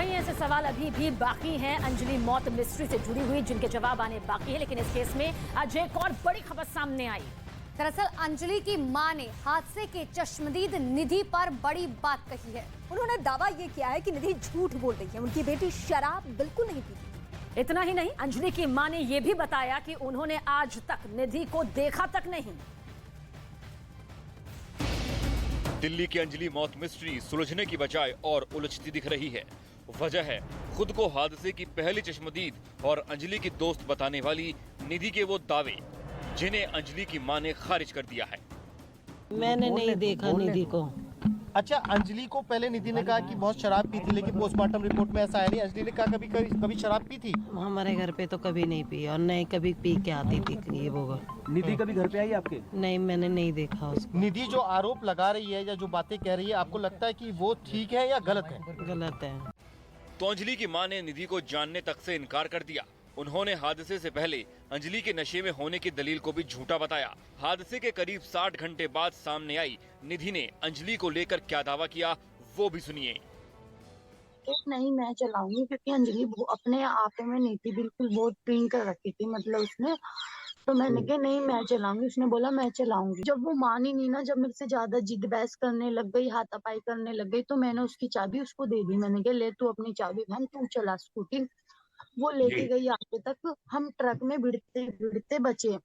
कई ऐसे सवाल अभी भी बाकी हैं अंजलि मौत मिस्ट्री से जुड़ी हुई, जिनके जवाब आने बाकी है। लेकिन इस केस में आज एक और बड़ी खबर सामने आई। दरअसल अंजलि की मां ने हादसे के चश्मदीद निधि पर बड़ी बात कही है। उन्होंने दावा ये किया है कि निधि झूठ बोल रही है, उनकी बेटी शराब बिल्कुल नहीं पीती। इतना ही नहीं, अंजलि की मां ने यह भी बताया कि उन्होंने आज तक निधि को देखा तक नहीं। दिल्ली की अंजलि मौत मिस्ट्री सुलझने की बजाय और उलझती दिख रही है। वजह है खुद को हादसे की पहली चश्मदीद और अंजलि की दोस्त बताने वाली निधि के वो दावे, जिन्हें अंजलि की मां ने खारिज कर दिया है। मैंने नहीं देखा निधि को। अच्छा, अंजलि को पहले निधि ने कहा कि बहुत शराब पी थी, लेकिन पोस्टमार्टम रिपोर्ट में ऐसा है नहीं। अंजलि ने कहा कभी शराब पी थी। हमारे घर पे तो कभी नहीं पी और नहीं कभी पी के आती थी ये वो। निधि कभी घर पे आई आपके? नहीं, मैंने नहीं देखा उसको। निधि जो आरोप लगा रही है या जो बातें कह रही है, आपको लगता है कि वो ठीक है या गलत है? गलत है। तो अंजलि की मां ने निधि को जानने तक से इनकार कर दिया। उन्होंने हादसे से पहले अंजलि के नशे में होने की दलील को भी झूठा बताया। हादसे के करीब 60 घंटे बाद सामने आई निधि ने अंजलि को लेकर क्या दावा किया, वो भी सुनिए। नहीं, मैं चलाऊंगी, क्योंकि अंजलि अपने आप में नहीं थी, बिल्कुल बहुत ड्रिंक कर रखी थी मतलब उसने। तो मैंने कहा नहीं मैं चलाऊंगी, उसने बोला मैं चलाऊंगी। जब वो मानी नहीं ना, जब मेरे से ज्यादा जिद बहस करने लग गई, हाथापाई करने लग गई, तो मैंने उसकी चाबी उसको दे दी। मैंने कहा ले तू अपनी चाबी बहन, तू चला स्कूटी। वो लेके गई आगे तक, हम ट्रक में भिड़ते भिड़ते बचे।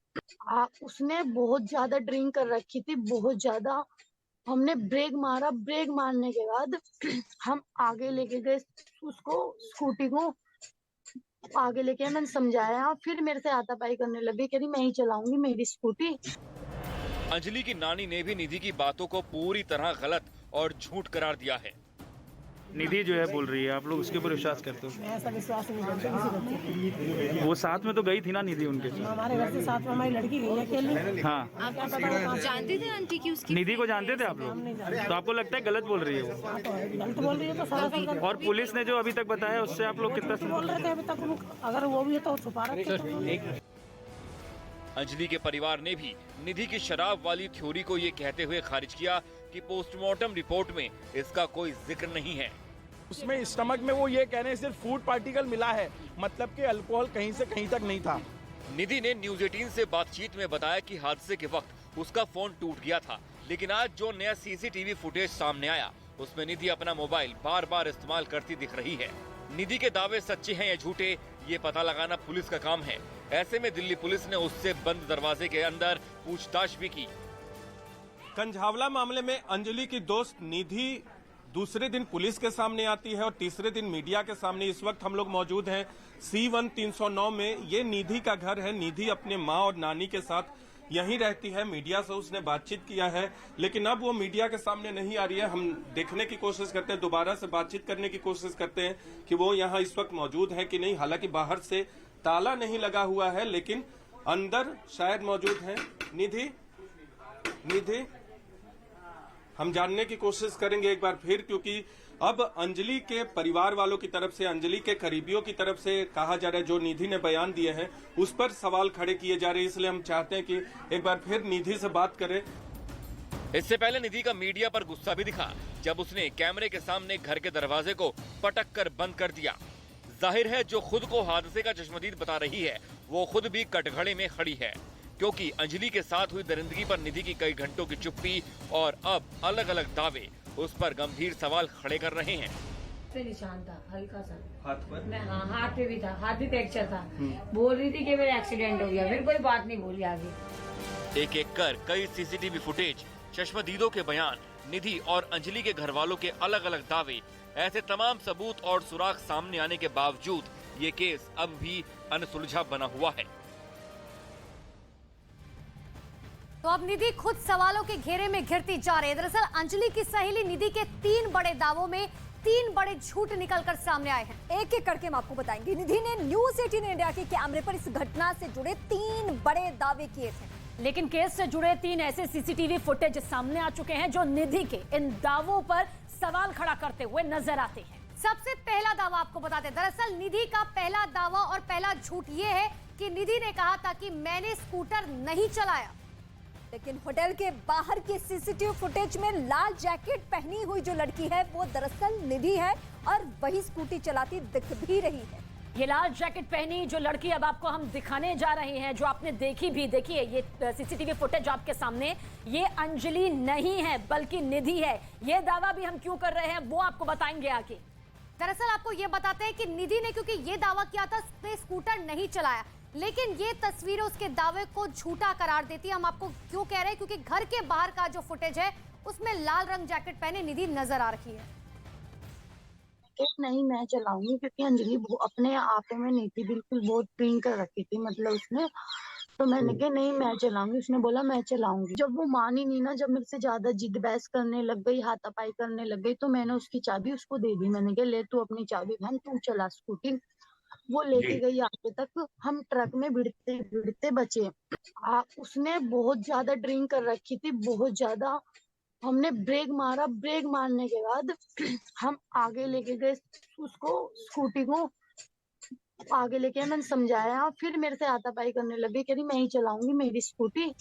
उसने बहुत ज्यादा ड्रिंक कर रखी थी, बहुत ज्यादा। हमने ब्रेक मारा, ब्रेक मारने के बाद हम आगे लेके गए उसको, स्कूटी को आगे लेके मैंने समझाया, फिर मेरे से हाथापाई करने लगी, कह रही मैं ही चलाऊंगी मेरी स्कूटी। अंजलि की नानी ने भी निधि की बातों को पूरी तरह गलत और झूठ करार दिया है। निधि जो है बोल रही है, आप लोग उसके ऊपर विश्वास करते हो? मैं ऐसा विश्वास नहीं करती किसी बच्चे। वो साथ में तो गई थी ना निधि उनके? हमारे घर से साथ में हमारी लड़की गई है अकेली। हाँ, आप क्या पता जानते थे आंटी की उसकी? निधि को जानते थे आप लोग? तो आपको लगता है गलत बोल रही है वो? गलत बोल रही है तो सरासर गलत। और पुलिस ने जो अभी तक बताया उससे आप लोग कितना बोल रहे थे अभी तक, अगर वो भी है तो छुपा रखे। अंजलि के परिवार ने भी निधि की शराब वाली थ्योरी को ये कहते हुए खारिज किया कि पोस्टमार्टम रिपोर्ट में इसका कोई जिक्र नहीं है। उसमें स्टमक में वो ये कह रहे हैं सिर्फ फूड पार्टिकल मिला है, मतलब कि अल्कोहल कहीं से कहीं तक नहीं था। निधि ने न्यूज 18 से बातचीत में बताया कि हादसे के वक्त उसका फोन टूट गया था, लेकिन आज जो नया सीसीटीवी फुटेज सामने आया उसमें निधि अपना मोबाइल बार बार इस्तेमाल करती दिख रही है। निधि के दावे सच्चे हैं या झूठे, ये पता लगाना पुलिस का काम है। ऐसे में दिल्ली पुलिस ने उससे बंद दरवाजे के अंदर पूछताछ भी की। कंझावला मामले में अंजलि की दोस्त निधि दूसरे दिन पुलिस के सामने आती है और तीसरे दिन मीडिया के सामने। इस वक्त हम लोग मौजूद हैं C1 309 में। ये निधि का घर है। निधि अपने माँ और नानी के साथ यहीं रहती है। मीडिया से उसने बातचीत किया है, लेकिन अब वो मीडिया के सामने नहीं आ रही है। हम देखने की कोशिश करते हैं, दोबारा से बातचीत करने की कोशिश करते हैं कि वो यहाँ इस वक्त मौजूद है कि नहीं। हालांकि बाहर से ताला नहीं लगा हुआ है, लेकिन अंदर शायद मौजूद है। निधि, निधि, हम जानने की कोशिश करेंगे एक बार फिर, क्योंकि अब अंजलि के परिवार वालों की तरफ से, अंजलि के करीबियों की तरफ से कहा जा रहा है, जो निधि ने बयान दिए हैं उस पर सवाल खड़े किए जा रहे हैं। इसलिए हम चाहते हैं कि एक बार फिर निधि से बात करें। इससे पहले निधि का मीडिया पर गुस्सा भी दिखा जब उसने कैमरे के सामने घर के दरवाजे को पटक कर बंद कर दिया। जाहिर है जो खुद को हादसे का चश्मदीद बता रही है वो खुद भी कटघरे में खड़ी है, क्योंकि अंजलि के साथ हुई दरिंदगी पर निधि की कई घंटों की चुप्पी और अब अलग अलग दावे उस पर गंभीर सवाल खड़े कर रहे हैं। पे निशान था हल्का सा हाथ पर। हाँ, हाथ पे भी था, हाथ भी फ्रैक्चर था। बोल रही थी कि मेरा एक्सीडेंट हो गया, फिर कोई बात नहीं बोली आगे। एक एक कर कई सीसीटीवी फुटेज, चश्मदीदों के बयान, निधि और अंजलि के घर वालों के अलग अलग दावे, ऐसे तमाम सबूत और सुराग सामने आने के बावजूद ये केस अब भी अनसुलझा बना हुआ है। तो अब निधि खुद सवालों के घेरे में घिरती जा रही है। दरअसल अंजलि की सहेली निधि के 3 बड़े दावों में 3 बड़े झूठ निकलकर सामने आए हैं। एक एक करके हम आपको बताएंगे। निधि ने न्यूज 18 इंडिया के कैमरे पर इस घटना से जुड़े 3 बड़े दावे किए थे, लेकिन केस से जुड़े 3 ऐसे सीसीटीवी फुटेज सामने आ चुके हैं जो निधि के इन दावों पर सवाल खड़ा करते हुए नजर आते हैं। सबसे पहला दावा आपको बताते हैं। दरअसल निधि का पहला दावा और पहला झूठ ये है कि निधि ने कहा था कि मैंने स्कूटर नहीं चलाया। लेकिन होटल के बाहर की सीसीटीवी फुटेज में लाल जैकेट पहनी हुई जो लड़की है वो दरअसल निधि है और वही स्कूटी चलाती दिख भी रही है। ये लाल जैकेट पहनी जो लड़की अब आपको हम दिखाने जा रहे हैं, जो आपने देखिए ये सीसीटीवी फुटेज आपके सामने, ये अंजलि नहीं है बल्कि निधि है। ये दावा भी हम क्यों कर रहे हैं वो आपको बताएंगे आगे। दरअसल आपको ये बताते हैं कि निधि ने क्योंकि ये दावा किया था उसने स्कूटर नहीं चलाया, लेकिन ये तस्वीरें उसके दावे को झूठा करार देती है। हम आपको क्यों कह रहे हैं, क्योंकि घर के बाहर का जो फुटेज है उसमें लाल रंग जैकेट पहने निधि नजर आ रही है। नहीं मैं चलाऊंगी, क्योंकि अंजलि अपने आप में नहीं थी, बिल्कुल बहुत ड्रिंक कर रखी थी मतलब उसने। तो मैंने कहा नहीं मैं चलाऊंगी, उसने बोला मैं चलाऊंगी। जब वो मानी नहीं ना, जब मेरे से ज्यादा जिद बहस करने लग गई, हाथापाई करने लग गई, तो मैंने उसकी चाबी उसको दे दी। मैंने कहा ले तू अपनी चाबी बहन, तू चला स्कूटी। वो लेके गई आगे तक, हम ट्रक में भिड़ते भिड़ते बचे। उसने बहुत ज्यादा ड्रिंक कर रखी थी, बहुत ज्यादा। हमने ब्रेक मारा, ब्रेक मारने के बाद हम आगे लेके गए उसको, स्कूटी को आगे लेके मैंने समझाया, फिर मेरे से हाथापाई करने लगी, कह रही मैं ही चलाऊंगी मेरी स्कूटी।